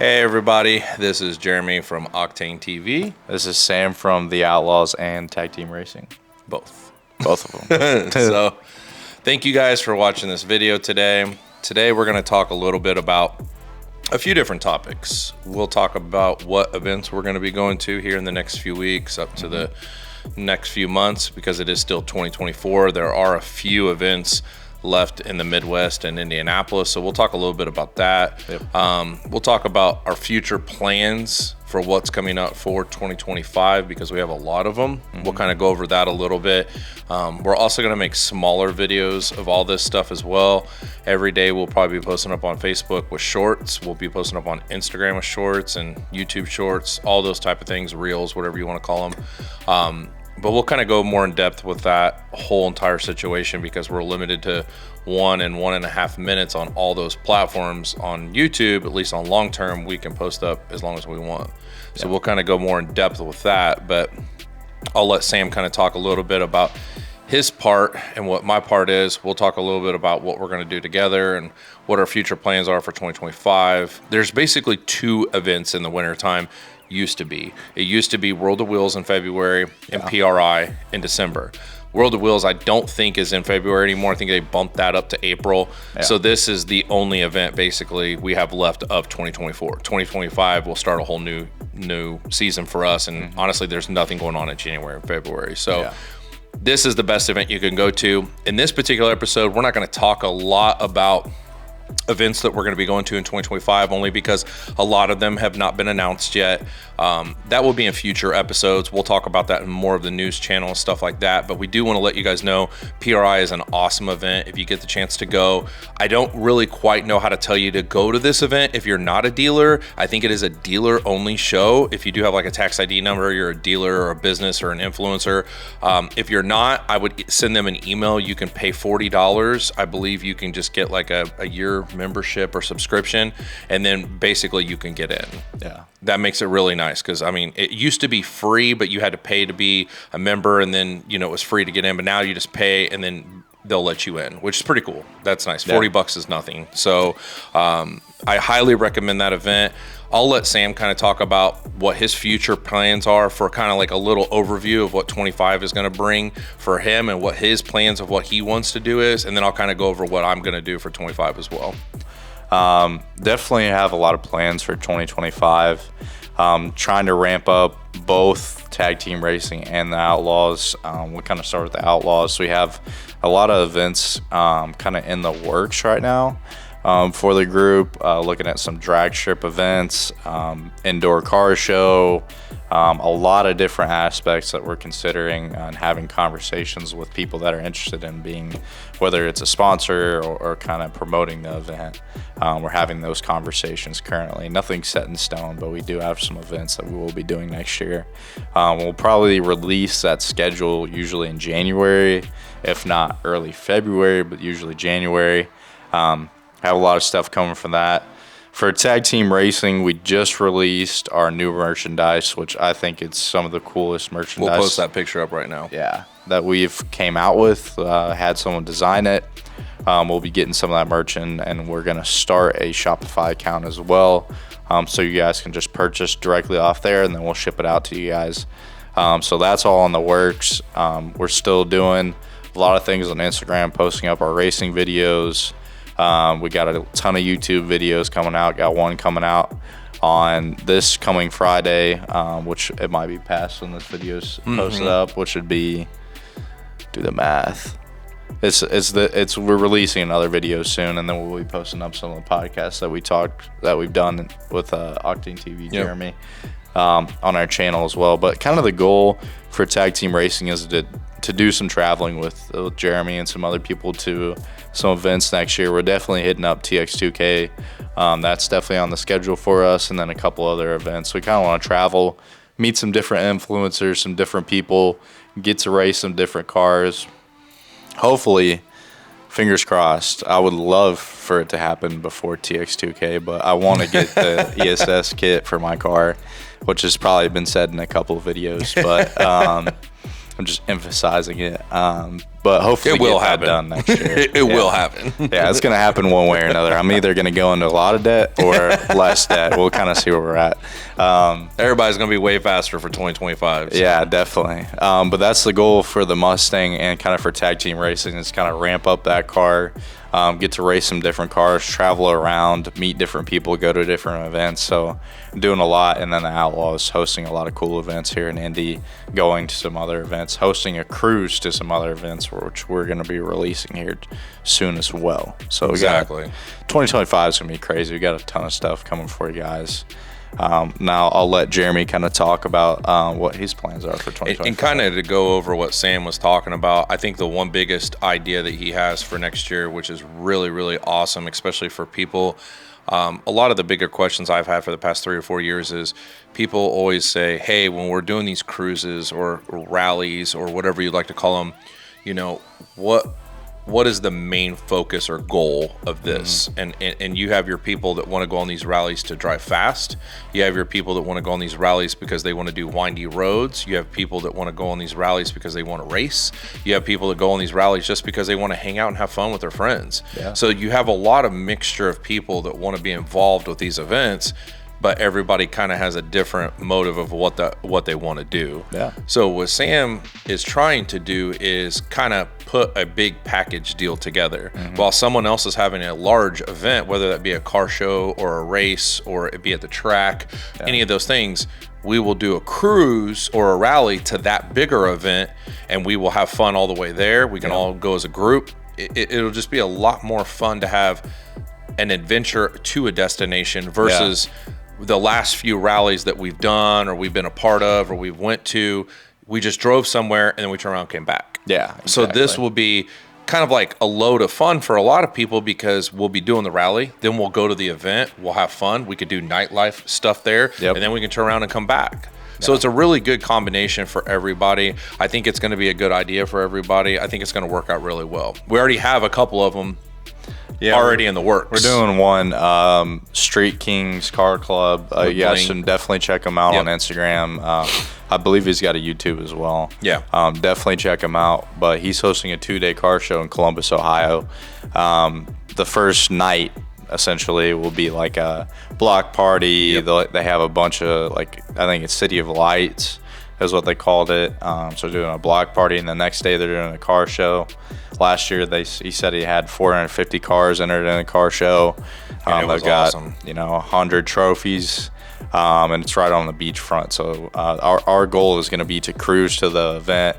Hey everybody, this is Jeremy from Octane TV. This is Sam from The Outlaws and Tag Team Racing. Both of them. So, thank you guys for watching this video today. Today we're going to talk a little bit about a few different topics. We'll talk about what events we're going to be going to here in the next few weeks up to the next few months, because it is still 2024. There are a few events left in the Midwest and Indianapolis, so we'll talk a little bit about that. We'll talk about our future plans for what's coming up for 2025, because we have a lot of them. We'll kind of go over that a little bit. We're also going to make smaller videos of all this stuff as well. Every day we'll probably be posting up on Facebook with shorts. We'll be posting up on Instagram with shorts and YouTube shorts, all those type of things, reels, whatever you want to call them. But we'll kind of go more in depth with that whole entire situation, because we're limited to 1 and 1.5 minutes on all those platforms. On YouTube, at least on long term, we can post up as long as we want. So we'll kind of go more in depth with that, but I'll let Sam kind of talk a little bit about his part and what my part is. We'll talk a little bit about what we're going to do together and what our future plans are for 2025. There's basically 2 events in the wintertime. It used to be World of Wheels in February and PRI in December. World of Wheels, I don't think is in February anymore. I think they bumped that up to April. So this is the only event basically we have left of 2024. 2025 will start a whole new season for us. And honestly, there's nothing going on in January and February. So this is the best event you can go to. In this particular episode, we're not going to talk a lot about events that we're going to be going to in 2025, only because a lot of them have not been announced yet. That will be in future episodes. We'll talk about that in more of the news channel and stuff like that, but we do want to let you guys know PRI is an awesome event if you get the chance to go. I don't really quite know how to tell you to go to this event if you're not a dealer. I think it is a dealer only show. If you do have like a tax ID number, you're a dealer or a business or an influencer. If you're not, I would send them an email. You can pay $40. I believe you can just get like a year membership or subscription, and then basically you can get in. That makes it really nice, because I mean, it used to be free, but you had to pay to be a member, and then it was free to get in, but now you just pay and then they'll let you in, which is pretty cool. That's nice. $40 is nothing. So I highly recommend that event. I'll let Sam kind of talk about what his future plans are for kind of like a little overview of what 25 is going to bring for him and what his plans of what he wants to do is. And then I'll kind of go over what I'm going to do for 25 as well. Definitely have a lot of plans for 2025. Trying to ramp up both Tag Team Racing and the Outlaws. We'll kind of start with the Outlaws. So we have a lot of events kind of in the works right now. For the group, looking at some drag strip events, indoor car show, a lot of different aspects that we're considering and having conversations with people that are interested in being, whether it's a sponsor or kind of promoting the event. We're having those conversations currently. Nothing set in stone, but we do have some events that we will be doing next year. We'll probably release that schedule usually in January, if not early February, but usually January. Have a lot of stuff coming from that. For Tag Team Racing, we just released our new merchandise, which I think it's some of the coolest merchandise. We'll post that picture up right now. Yeah, that we've came out with, had someone design it. We'll be getting some of that merch in, and we're going to start a Shopify account as well, so you guys can just purchase directly off there, and then we'll ship it out to you guys. So that's all in the works. We're still doing a lot of things on Instagram, posting up our racing videos. We got a ton of YouTube videos coming out. Got one coming out on this coming Friday, which it might be past when this video's posted up, which would be, do the math. We're releasing another video soon, and then we'll be posting up some of the podcasts that we've done with Octane TV Jeremy on our channel as well. But kind of the goal for Tag Team Racing is to do some traveling with Jeremy and some other people to some events next year. We're definitely hitting up TX2K. That's definitely on the schedule for us, and then a couple other events. We kind of want to travel, meet some different influencers, some different people, get to race some different cars. Hopefully, fingers crossed, I would love for it to happen before TX2K, but I want to get the ESS kit for my car, which has probably been said in a couple of videos, but I'm just emphasizing it. but hopefully it will get that happen. done next year. It will happen. Yeah, it's going to happen one way or another. I'm either going to go into a lot of debt or less debt. We'll kind of see where we're at. Everybody's going to be way faster for 2025. So. Yeah, definitely. But that's the goal for the Mustang and kind of for tag team racing is kind of ramp up that car, get to race some different cars, travel around, meet different people, go to different events. So I'm doing a lot. And then the Outlaws hosting a lot of cool events here in Indy, going to some other events, hosting a cruise to some other events, which we're going to be releasing here soon as well. So exactly. 2025 is going to be crazy. We got a ton of stuff coming for you guys. Now I'll let Jeremy kind of talk about what his plans are for 2025. And kind of to go over what Sam was talking about, I think the one biggest idea that he has for next year, which is really, really awesome, especially for people. A lot of the bigger questions I've had for the past 3 or 4 years is people always say, hey, when we're doing these cruises or rallies or whatever you'd like to call them, you know, what is the main focus or goal of this? And you have your people that want to go on these rallies to drive fast. You have your people that want to go on these rallies because they want to do windy roads. You have people that want to go on these rallies because they want to race. You have people that go on these rallies just because they want to hang out and have fun with their friends. Yeah. So you have a lot of mixture of people that want to be involved with these events, but everybody kind of has a different motive of what they want to do. Yeah. So what Sam is trying to do is kind of put a big package deal together. While someone else is having a large event, whether that be a car show or a race or it be at the track, any of those things, we will do a cruise or a rally to that bigger event, and we will have fun all the way there. We can all go as a group. It'll just be a lot more fun to have an adventure to a destination versus the last few rallies that we've done or we've been a part of or we've went to. We just drove somewhere and then we turned around and came back. Yeah, exactly. So this will be kind of like a load of fun for a lot of people because we'll be doing the rally, then we'll go to the event, we'll have fun, we could do nightlife stuff there, and then we can turn around and come back. So it's a really good combination for everybody. I think it's going to be a good idea for everybody. I think it's going to work out really well. We already have a couple of them already in the works. We're doing one, Street Kings Car Club. You guys should definitely check him out on Instagram. I believe he's got a YouTube as well. Yeah. Definitely check him out. But he's hosting a 2-day car show in Columbus, Ohio. The first night, essentially, will be like a block party. They have a bunch of, like, I think it's City of Lights is what they called it. So doing a block party, and the next day they're doing a car show. Last year, he said he had 450 cars entered in a car show. They've got 100 trophies, and it's right on the beachfront. So our goal is going to be to cruise to the event,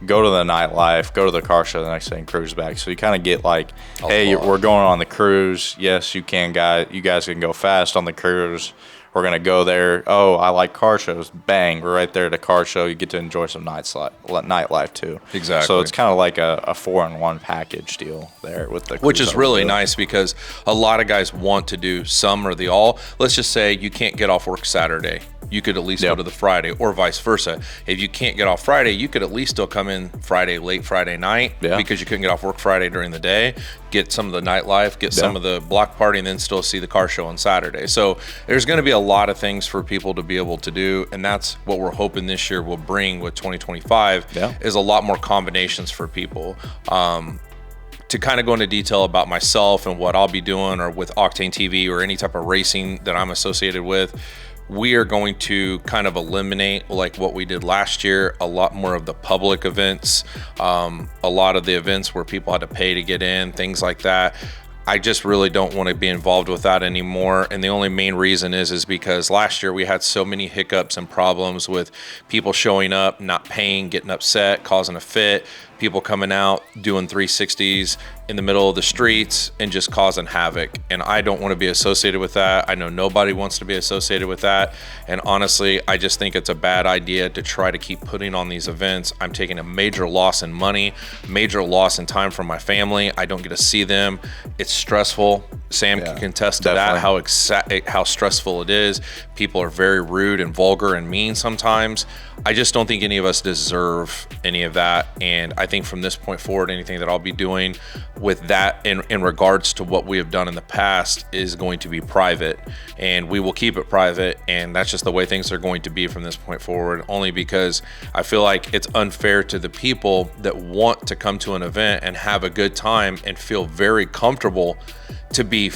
go to the nightlife, go to the car show the next day, and cruise back. So you kind of get like, hey, we're going on the cruise. Yes, you guys can go fast on the cruise. We're going to go there. Oh, I like car shows. Bang, we're right there at a car show. You get to enjoy some nightlife too. Exactly. So it's kind of like a 4-in-1 package deal there with the cruise. Which is really nice because a lot of guys want to do some or the all. Let's just say you can't get off work Saturday. You could at least go to the Friday, or vice versa. If you can't get off Friday, you could at least still come in late Friday night because you couldn't get off work Friday during the day, get some of the nightlife, get some of the block party, and then still see the car show on Saturday. So there's going to be a lot of things for people to be able to do, and that's what we're hoping this year will bring with 2025 is a lot more combinations for people. To kind of go into detail about myself and what I'll be doing or with Octane TV or any type of racing that I'm associated with, we are going to kind of eliminate, like what we did last year, a lot more of the public events, a lot of the events where people had to pay to get in, things like that. I just really don't want to be involved with that anymore. And the only main reason is because last year we had so many hiccups and problems with people showing up, not paying, getting upset, causing a fit, people coming out, doing 360s in the middle of the streets and just causing havoc. And I don't want to be associated with that. I know nobody wants to be associated with that. And honestly, I just think it's a bad idea to try to keep putting on these events. I'm taking a major loss in money, major loss in time from my family. I don't get to see them. It's stressful. Sam can contest to that, how stressful it is. People are very rude and vulgar and mean sometimes. I just don't think any of us deserve any of that. And I think from this point forward, anything that I'll be doing with that in regards to what we have done in the past is going to be private, and we will keep it private. And that's just the way things are going to be from this point forward, only because I feel like it's unfair to the people that want to come to an event and have a good time and feel very comfortable to be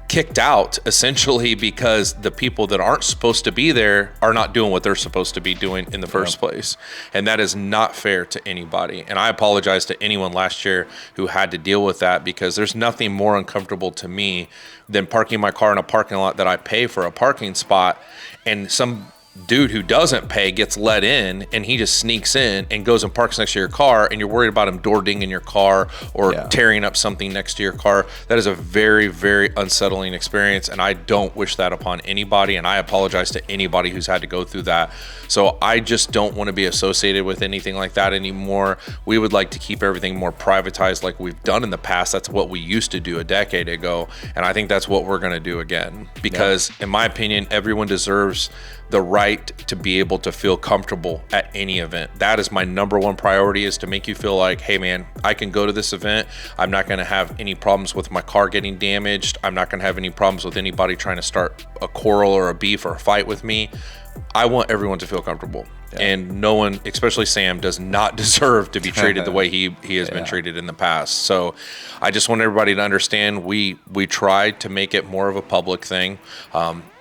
kicked out essentially because the people that aren't supposed to be there are not doing what they're supposed to be doing in the first place. And that is not fair to anybody. And I apologize to anyone last year who had to deal with that, because there's nothing more uncomfortable to me than parking my car in a parking lot that I pay for a parking spot, and some dude who doesn't pay gets let in, and he just sneaks in and goes and parks next to your car, and you're worried about him door dinging your car or tearing up something next to your car. That is a very, very unsettling experience, and I don't wish that upon anybody, and I apologize to anybody who's had to go through that. So I just don't want to be associated with anything like that anymore. We would like to keep everything more privatized like we've done in the past. That's what we used to do a decade ago, and I think that's what we're going to do again, because in my opinion, everyone deserves the right to be able to feel comfortable at any event. That is my number one priority, is to make you feel like, hey man, I can go to this event. I'm not going to have any problems with my car getting damaged. I'm not going to have any problems with anybody trying to start a quarrel or a beef or a fight with me. I want everyone to feel comfortable. And no one, especially Sam, does not deserve to be treated the way he has been treated in the past. So I just want everybody to understand we tried to make it more of a public thing.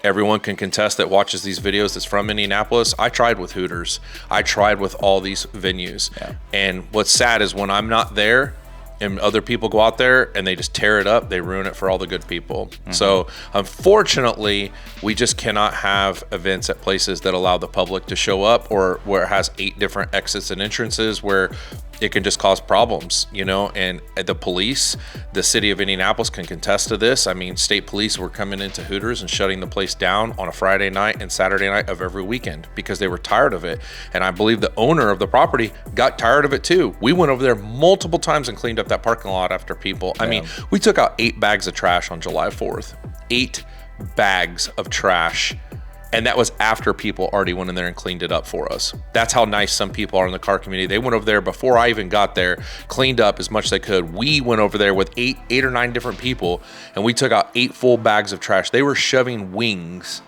Everyone can contest that watches these videos that's from Indianapolis. I tried with Hooters. I tried with all these venues. And what's sad is when I'm not there and other people go out there and they just tear it up, they ruin it for all the good people. So unfortunately, we just cannot have events at places that allow the public to show up, or where it has 8 different exits and entrances, where it can just cause problems, you know. And the police, the city of Indianapolis, can contest to this. I mean, state police were coming into Hooters and shutting the place down on a Friday night and Saturday night of every weekend because they were tired of it. And I believe the owner of the property got tired of it too. We went over there multiple times and cleaned up that parking lot after people. I mean, we took out 8 bags of trash on July 4th. 8 bags of trash. And that was after people already went in there and cleaned it up for us. That's how nice some people are in the car community. They went over there before I even got there, cleaned up as much as they could. We went over there with 8 or 9 different people, and we took out 8 full bags of trash. They were shoving wings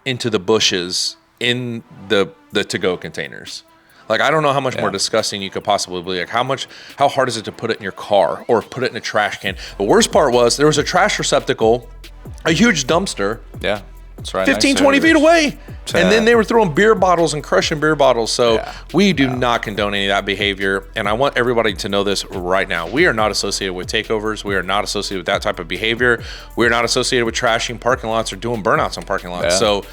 into the bushes in the to-go containers. Like, I don't know how much more disgusting you could possibly be. Like, how hard is it to put it in your car or put it in a trash can? The worst part was there was a trash receptacle, a huge dumpster. Yeah. That's right. 15, 20 feet away. And then they were throwing beer bottles and crushing beer bottles. So we do not condone any of that behavior. And I want everybody to know this right now. We are not associated with takeovers. We are not associated with that type of behavior. We are not associated with trashing parking lots or doing burnouts on parking lots. So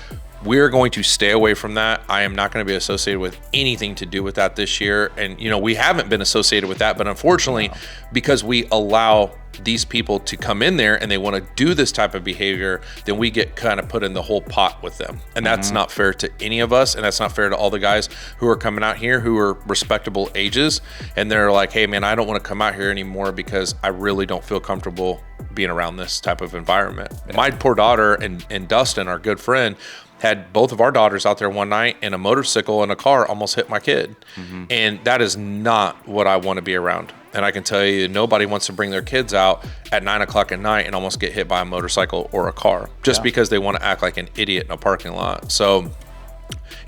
we're going to stay away from that. I am not going to be associated with anything to do with that this year. And, you know, we haven't been associated with that. But unfortunately, because we allow these people to come in there and they want to do this type of behavior, then we get kind of put in the whole pot with them. And that's not fair to any of us. And that's not fair to all the guys who are coming out here who are respectable ages. And they're like, hey man, I don't want to come out here anymore because I really don't feel comfortable being around this type of environment. My poor daughter and Dustin, our good friend, had both of our daughters out there one night, and a motorcycle and a car almost hit my kid. And that is not what I want to be around. And I can tell you, nobody wants to bring their kids out at 9 o'clock at night and almost get hit by a motorcycle or a car just because they want to act like an idiot in a parking lot. So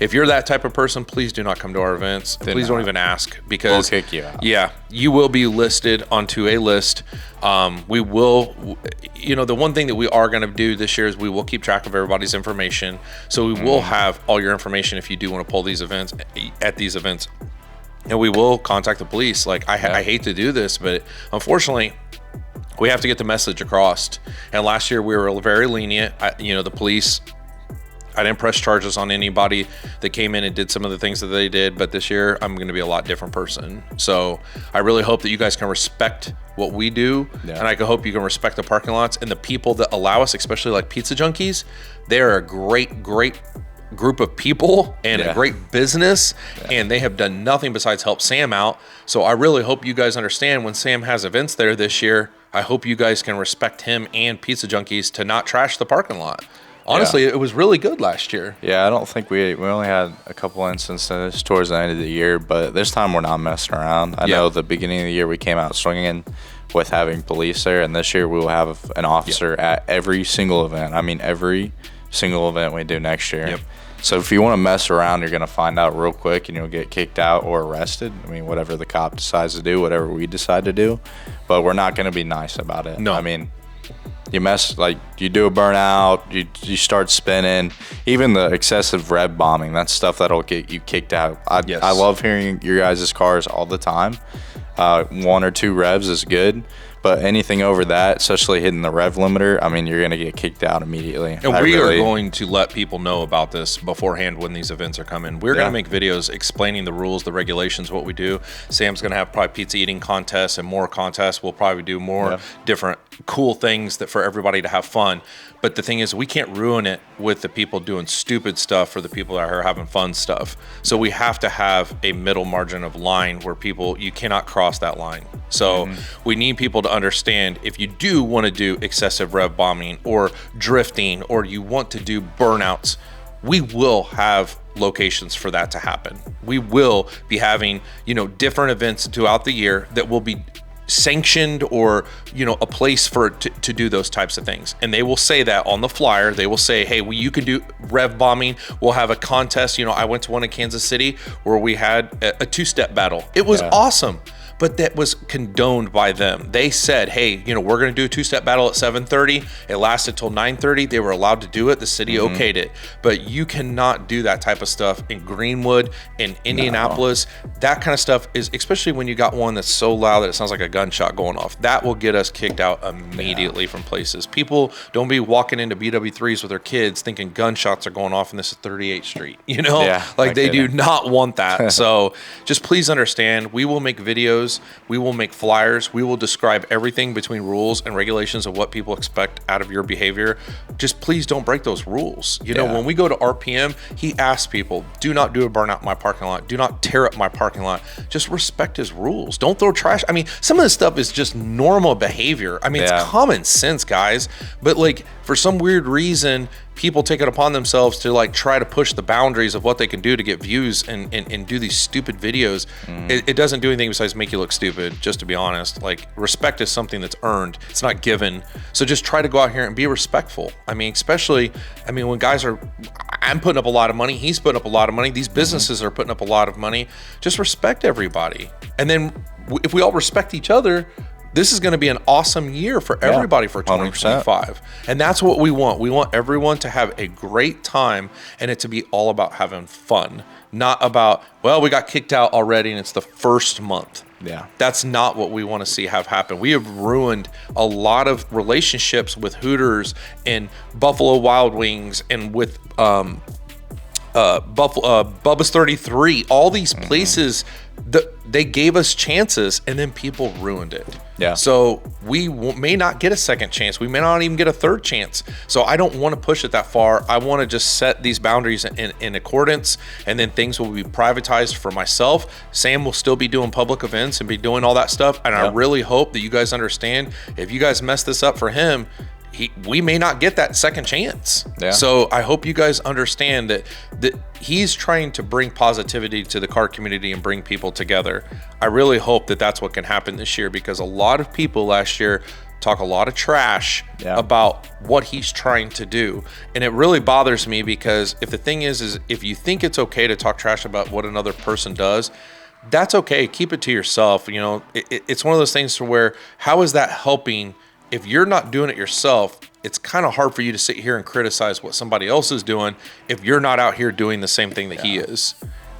if you're that type of person, please do not come to our events. Please don't even ask, because we'll kick you out. Yeah, you will be listed onto a list. We will, you know, the one thing that we are going to do this year is we will keep track of everybody's information. So we will have all your information if you do want to pull these events at these events. And we will contact the police. Like, I hate to do this, but unfortunately, we have to get the message across. And last year we were very lenient. The police, I didn't press charges on anybody that came in and did some of the things that they did. But this year I'm going to be a lot different person. So I really hope that you guys can respect what we do. And I hope you can respect the parking lots and the people that allow us, especially like Pizza Junkies. They're a great group of people and a great business, and they have done nothing besides help Sam out. So I really hope you guys understand, when Sam has events there this year, I hope you guys can respect him and Pizza Junkies to not trash the parking lot. honestly, it was really good last year. Yeah, I don't think we only had a couple instances towards the end of the year, but this time we're not messing around. I know the beginning of the year we came out swinging with having police there, and this year we will have an officer at every single event. I mean, every single event we do next year. Yep. So if you want to mess around, you're going to find out real quick, and you'll get kicked out or arrested. I mean, whatever the cop decides to do, whatever we decide to do, but we're not going to be nice about it. No. I mean, you you do a burnout, you start spinning, even the excessive rev bombing, that's stuff that'll get you kicked out. I love hearing your guys' cars all the time. 1 or 2 revs is good, but anything over that, especially hitting the rev limiter, I mean, you're going to get kicked out immediately. And we are going to let people know about this beforehand when these events are coming. We're going to make videos explaining the rules, the regulations, what we do. Sam's going to have probably pizza eating contests and more contests. We'll probably do more different cool things that for everybody to have fun. But the thing is, we can't ruin it with the people doing stupid stuff for the people that are having fun stuff. So we have to have a middle margin of line where you cannot cross that line. So we need people to understand, if you do want to do excessive rev bombing or drifting, or you want to do burnouts, we will have locations for that to happen. We will be having, different events throughout the year that will be sanctioned, or a place for to do those types of things, and they will say that on the flyer. They will say, hey, you can do rev bombing. We'll have a contest. I went to one in Kansas City where we had a 2-step battle. It was awesome, but that was condoned by them. They said, hey, we're going to do a 2-step battle at 7:30. It lasted till 9:30. They were allowed to do it. The city okayed it, but you cannot do that type of stuff in Greenwood, in Indianapolis. That kind of stuff is, especially when you got one that's so loud that it sounds like a gunshot going off, that will get us kicked out immediately from places. People don't be walking into BW3s with their kids thinking gunshots are going off and this is 38th Street. They do not want that. So just please understand, we will make videos. We will make flyers. We will describe everything between rules and regulations of what people expect out of your behavior. Just please don't break those rules. When we go to RPM, he asks people, do not do a burnout in my parking lot. Do not tear up my parking lot. Just respect his rules. Don't throw trash. I mean, some of this stuff is just normal behavior. I mean, it's common sense, guys. But for some weird reason, people take it upon themselves to try to push the boundaries of what they can do to get views and do these stupid videos. It doesn't do anything besides make you look stupid, just to be honest. Respect is something that's earned. It's not given. So just try to go out here and be respectful. I mean, especially, when guys I'm putting up a lot of money. He's putting up a lot of money. These businesses are putting up a lot of money. Just respect everybody. And then if we all respect each other, this is going to be an awesome year for everybody for 2025. And that's what we want. We want everyone to have a great time, and it to be all about having fun, not about, we got kicked out already and it's the first month. Yeah. That's not what we want to see have happen. We have ruined a lot of relationships with Hooters and Buffalo Wild Wings and with Bubba's 33, all these places that they gave us chances and then people ruined it. Yeah. So we may not get a second chance. We may not even get a third chance. So I don't want to push it that far. I want to just set these boundaries in accordance, and then things will be privatized for myself. Sam will still be doing public events and be doing all that stuff. And I really hope that you guys understand, if you guys mess this up for him, we may not get that second chance. Yeah. So I hope you guys understand that he's trying to bring positivity to the car community and bring people together. I really hope that that's what can happen this year, because a lot of people last year talk a lot of trash about what he's trying to do. And it really bothers me, because if the thing is if you think it's okay to talk trash about what another person does, that's okay. Keep it to yourself. It's one of those things to where, how is that helping? If you're not doing it yourself, it's kind of hard for you to sit here and criticize what somebody else is doing if you're not out here doing the same thing that he is.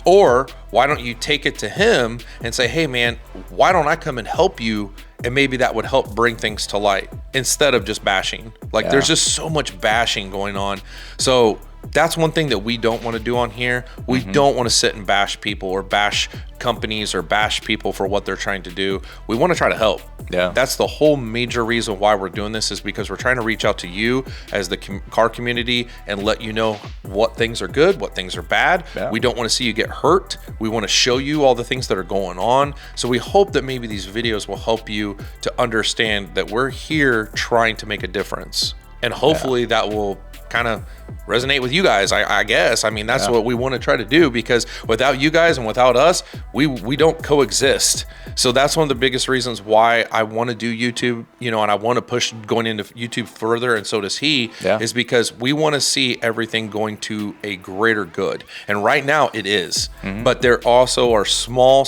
Or why don't you take it to him and say, hey man, why don't I come and help you? And maybe that would help bring things to light instead of just bashing. There's just so much bashing going on. So that's one thing that we don't want to do on here. We don't want to sit and bash people or bash companies or bash people for what they're trying to do. We want to try to help. Yeah. That's the whole major reason why we're doing this, is because we're trying to reach out to you as the car community and let you know what things are good, what things are bad. Yeah. We don't want to see you get hurt. We want to show you all the things that are going on. So we hope that maybe these videos will help you to understand that we're here trying to make a difference. And hopefully that will kind of resonate with you guys, I guess. I mean, that's what we want to try to do, because without you guys and without us, we don't coexist. So that's one of the biggest reasons why I want to do YouTube, you know, and I want to push going into YouTube further, and so does he, is because we want to see everything going to a greater good. And right now it is, but there also are small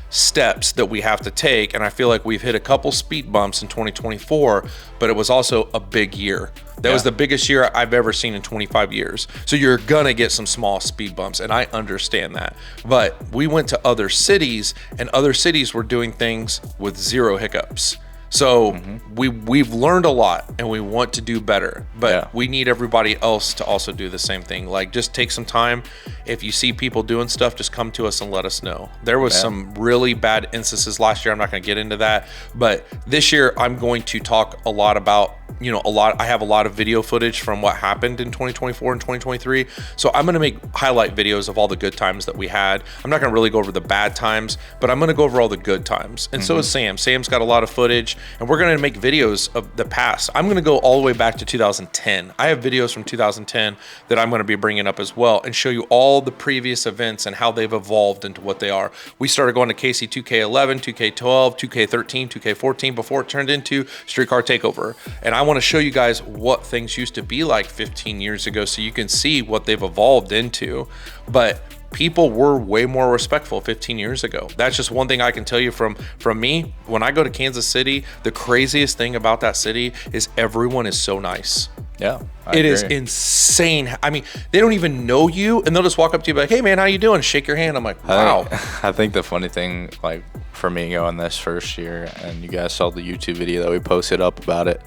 steps that we have to take. And I feel like we've hit a couple speed bumps in 2024, but it was also a big year. That was the biggest year I've ever seen in 25 years. So you're gonna get some small speed bumps, and I understand that. But we went to other cities, and other cities were doing things with zero hiccups. So we've learned a lot, and we want to do better, but we need everybody else to also do the same thing. Like, just take some time. If you see people doing stuff, just come to us and let us know. There was some really bad instances last year. I'm not going to get into that, but this year I'm going to talk a lot about, you know, I have a lot of video footage from what happened in 2024 and 2023. So I'm going to make highlight videos of all the good times that we had. I'm not going to really go over the bad times, but I'm going to go over all the good times. And so is Sam. Sam's got a lot of footage, and we're going to make videos of the past. I'm going to go all the way back to 2010. I have videos from 2010 that I'm going to be bringing up as well, and show you all the previous events and how they've evolved into what they are. We started going to KC 2K11, 2K12, 2K13, 2K14 before it turned into Streetcar Takeover. And I want to show you guys what things used to be like 15 years ago, so you can see what they've evolved into. But people were way more respectful 15 years ago. That's just one thing I can tell you from me. When I go to Kansas City, the craziest thing about that city is everyone is so nice. Yeah, it is insane. I mean, they don't even know you, and they'll just walk up to you and be like, "Hey man, how you doing?" Shake your hand. I'm like, wow. I think the funny thing, like for me going this first year, and you guys saw the YouTube video that we posted up about it,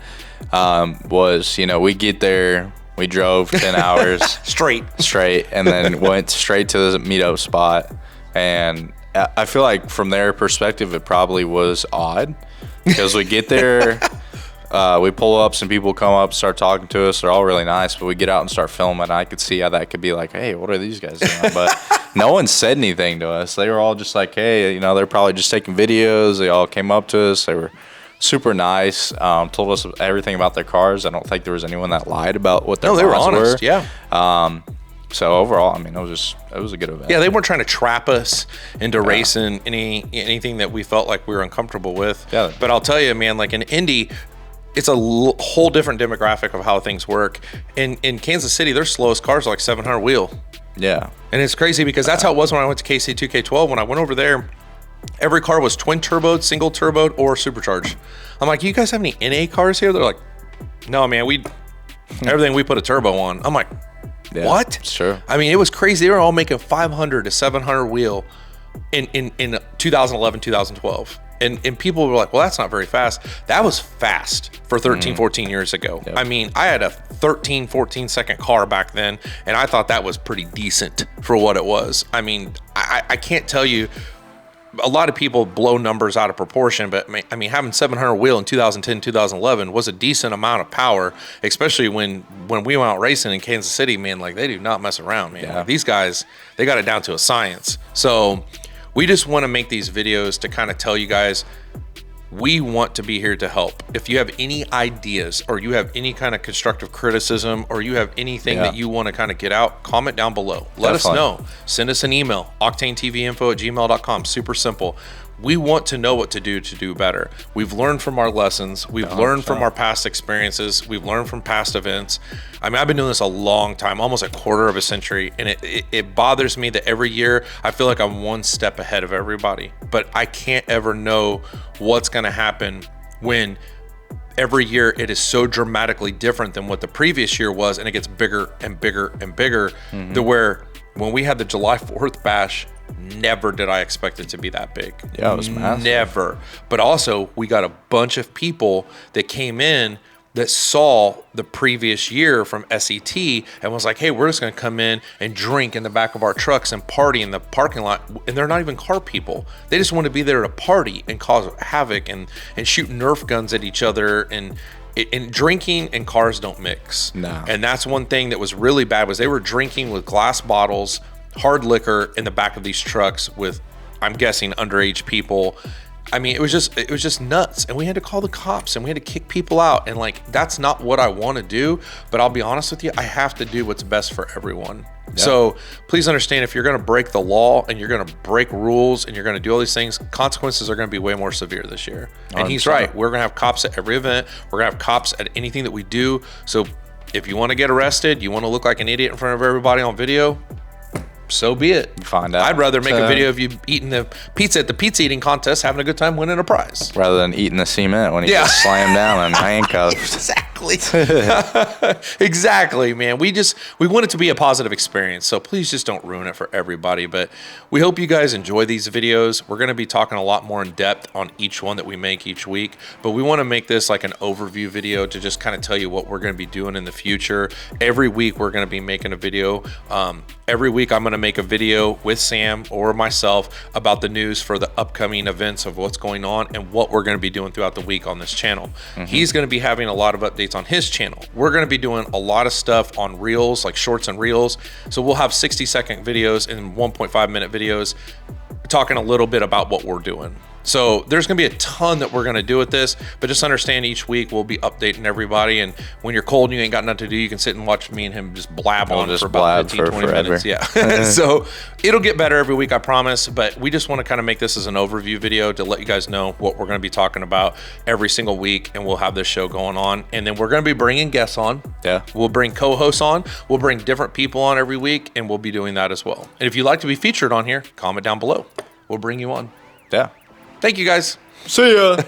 was, you know, we get there, we drove 10 hours straight, and then went straight to the meetup spot. And I feel like from their perspective, it probably was odd, because we get there, we pull up, some people come up, start talking to us. They're all really nice, but we get out and start filming. I could see how that could be like, hey, what are these guys doing? But no one said anything to us. They were all just like, hey, you know, they're probably just taking videos. They all came up to us. They were super nice, told us everything about their cars. I don't think there was anyone that lied about what their cars were. No, they were honest, yeah. So overall, I mean, it was a good event. Yeah, they weren't trying to trap us into racing anything that we felt like we were uncomfortable with. Yeah. But I'll tell you, man, like in Indy, it's a whole different demographic of how things work. In Kansas City, their slowest cars are like 700 wheel. Yeah. And it's crazy, because that's how it was when I went to KC 2K12. When I went over there, every car was twin turboed, single turboed, or supercharged. I'm like, you guys have any NA cars here? They're like, no, man, everything we put a turbo on. I'm like, what? Sure. I mean, it was crazy. They were all making 500 to 700 wheel in 2011, 2012. And people were like, well, that's not very fast. That was fast for 13, 14 years ago. Yep. I mean, I had a 13, 14 second car back then, and I thought that was pretty decent for what it was. I mean, I can't tell you, a lot of people blow numbers out of proportion, but I mean, having 700 wheel in 2010, 2011 was a decent amount of power, especially when we went out racing in Kansas City, man. Like, they do not mess around, man. Yeah. Like, these guys, they got it down to a science. So we just want to make these videos to kind of tell you guys, we want to be here to help. If you have any ideas, or you have any kind of constructive criticism, or you have anything that you want to kind of get out, comment down below. Let us know. Send us an email, OCTANETVINFO@gmail.com. Super simple. We want to know what to do better. We've learned from our lessons. We've learned from our past experiences. We've learned from past events. I mean, I've been doing this a long time, almost a quarter of a century, and it bothers me that every year I feel like I'm one step ahead of everybody, but I can't ever know what's going to happen when every year it is so dramatically different than what the previous year was, and it gets bigger and bigger and bigger, to where when we had the July 4th bash, never did I expect it to be that big. Yeah, it was massive. Never. But also, we got a bunch of people that came in that saw the previous year from SET and was like, hey, we're just going to come in and drink in the back of our trucks and party in the parking lot. And they're not even car people. They just want to be there to party and cause havoc and shoot Nerf guns at each other. And drinking and cars don't mix. No. And that's one thing that was really bad, was they were drinking with glass bottles, hard liquor in the back of these trucks with, I'm guessing, underage people. I mean, it was just nuts, and we had to call the cops and we had to kick people out, and like that's not what I want to do. But I'll be honest with you, I have to do what's best for everyone. Yeah. So please understand, if you're going to break the law and you're going to break rules and you're going to do all these things, consequences are going to be way more severe this year. And he's right. We're going to have cops at every event. We're going to have cops at anything that we do. So if you want to get arrested, you want to look like an idiot in front of everybody on video, so be it. Find out. I'd rather make a video of you eating the pizza at the pizza eating contest, having a good time, winning a prize, rather than eating the cement when you get slammed down and handcuffed. Exactly. Exactly, man. We want it to be a positive experience, so please just don't ruin it for everybody. But we hope you guys enjoy these videos. We're going to be talking a lot more in depth on each one that we make each week, but we want to make this like an overview video to just kind of tell you what we're going to be doing in the future. Every week we're going to be making a video. Every week I'm going to make a video with Sam or myself about the news for the upcoming events of what's going on and what we're going to be doing throughout the week on this channel. He's going to be having a lot of updates on his channel. We're going to be doing a lot of stuff on reels, like shorts and reels. So we'll have 60-second videos and 1.5-minute videos talking a little bit about what we're doing. So there's going to be a ton that we're going to do with this, but just understand each week we'll be updating everybody. And when you're cold and you ain't got nothing to do, you can sit and watch me and him just blab on for about 15, 20 minutes. Yeah. So it'll get better every week, I promise. But we just want to kind of make this as an overview video to let you guys know what we're going to be talking about every single week. And we'll have this show going on. And then we're going to be bringing guests on. Yeah. We'll bring co-hosts on. We'll bring different people on every week. And we'll be doing that as well. And if you'd like to be featured on here, comment down below. We'll bring you on. Yeah. Thank you, guys. See ya.